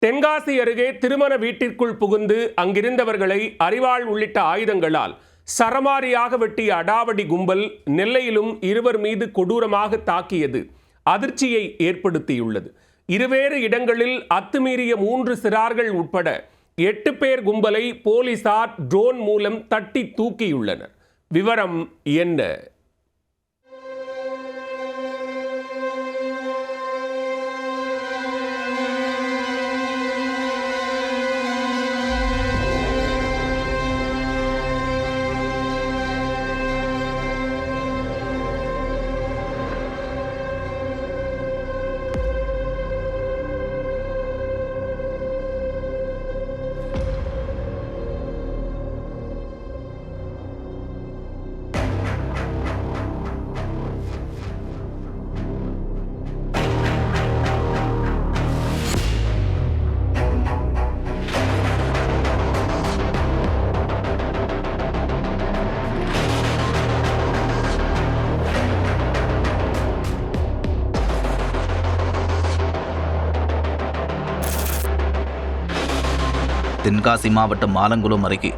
தென்காசி அருகே திருமண வீட்டிற்குள் புகுந்து அங்கிருந்தவர்களை அரிவாள் உள்ளிட்ட ஆயுதங்களால் சரமாரியாக வெட்டிய அடாவடி கும்பல் நெல்லையிலும் இருவர் மீது கொடூரமாக தாக்கியது அதிர்ச்சியை ஏற்படுத்தியுள்ளது. இருவேறு இடங்களில் அத்துமீறிய 3 சிறார்கள் உட்பட 8 பேர் கும்பலை போலீசார் ட்ரோன் மூலம் தட்டி தூக்கியுள்ளனர். விவரம் என்ன? தென்காசி மாவட்டம் ஆலங்குளம் அருகே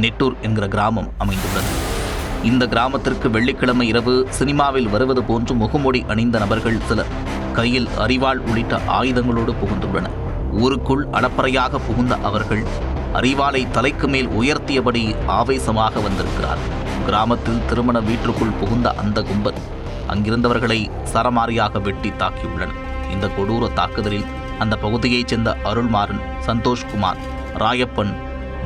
நெட்டூர் என்கிற கிராமம் அமைந்துள்ளது. இந்த கிராமத்திற்கு வெள்ளிக்கிழமை இரவு சினிமாவில் வருவது போன்று முகமூடி அணிந்த நபர்கள் சிலர் கையில் அரிவாள் உள்ளிட்ட ஆயுதங்களோடு புகுந்துள்ளனர். ஊருக்குள் அலப்பறையாக புகுந்த அவர்கள் அரிவாளை தலைக்கு மேல் உயர்த்தியபடி ஆவேசமாக வந்திருக்கிறார். கிராமத்தில் திருமண வீட்டிற்குள் புகுந்த அந்த கும்பல் அங்கிருந்தவர்களை சரமாரியாக வெட்டி தாக்கியுள்ளனர். இந்த கொடூர தாக்குதலில் அந்த பகுதியைச் சேர்ந்த அருள்மாறன், சந்தோஷ்குமார், ராயப்பன்,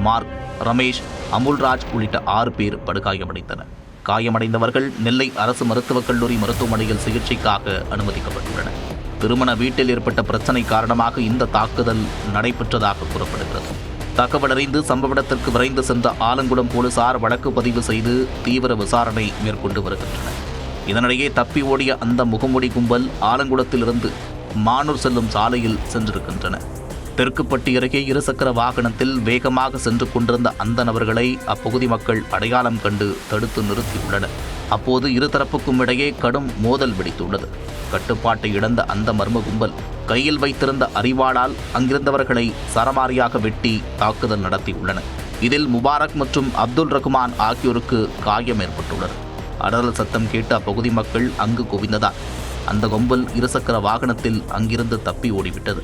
மார்க், ரமேஷ், அமுல்ராஜ் உள்ளிட்ட 6 பேர் படுகாயமடைந்தனர். காயமடைந்தவர்கள் நெல்லை அரசு மருத்துவக் கல்லூரி மருத்துவமனையில் சிகிச்சைக்காக அனுமதிக்கப்பட்டுள்ளனர். திருமண வீட்டில் ஏற்பட்ட பிரச்சனை காரணமாக இந்த தாக்குதல் நடைபெற்றதாக கூறப்படுகிறது. தகவலறிந்து சம்பவ இடத்திற்கு விரைந்து சென்ற ஆலங்குளம் போலீசார் வழக்கு பதிவு செய்து தீவிர விசாரணை மேற்கொண்டு வருகின்றனர். இதனிடையே தப்பி ஓடிய அந்த முகமூடி கும்பல் ஆலங்குளத்திலிருந்து மானூர் செல்லும் சாலையில் சென்றிருக்கின்றன. தெற்குப்பட்டி அருகே இருசக்கர வாகனத்தில் வேகமாக சென்று கொண்டிருந்த அந்த நபர்களை அப்பகுதி மக்கள் அடையாளம் கண்டு தடுத்து நிறுத்தியுள்ளனர். அப்போது இருதரப்புக்கும் இடையே கடும் மோதல் வெடித்துள்ளது. கட்டுப்பாட்டை இழந்த அந்த மர்ம கும்பல் கையில் வைத்திருந்த அரிவாளால் அங்கிருந்தவர்களை சரமாரியாக வெட்டி தாக்குதல் நடத்தியுள்ளனர். இதில் முபாரக் மற்றும் அப்துல் ரகுமான் ஆகியோருக்கு காயம் ஏற்பட்டுள்ளது. அடறல் சத்தம் கேட்டு அப்பகுதி மக்கள் அங்கு குவிந்ததால் அந்த கும்பல் இருசக்கர வாகனத்தில் அங்கிருந்து தப்பி ஓடிவிட்டது.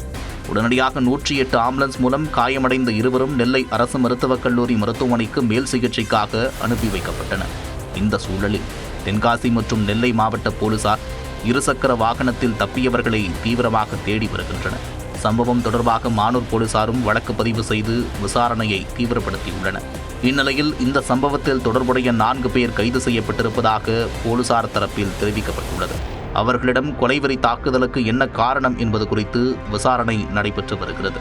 உடனடியாக 108 ஆம்புலன்ஸ் மூலம் காயமடைந்த இருவரும் நெல்லை அரசு மருத்துவக் கல்லூரி மருத்துவமனைக்கு மேல் சிகிச்சைக்காக அனுப்பி வைக்கப்பட்டனர். இந்த சூழலில் தென்காசி மற்றும் நெல்லை மாவட்ட போலீசார் இருசக்கர வாகனத்தில் தப்பியவர்களை தீவிரமாக தேடி வருகின்றனர். சம்பவம் தொடர்பாக மானூர் போலீசாரும் வழக்கு பதிவு செய்து விசாரணையை தீவிரப்படுத்தியுள்ளனர். இந்நிலையில் இந்த சம்பவத்தில் தொடர்புடைய 4 பேர் கைது செய்யப்பட்டிருப்பதாக போலீசார் தரப்பில் தெரிவிக்கப்பட்டுள்ளது. அவர்களிடம் கொலைவெறி தாக்குதலுக்கு என்ன காரணம் என்பது குறித்து விசாரணை நடைபெற்று வருகிறது.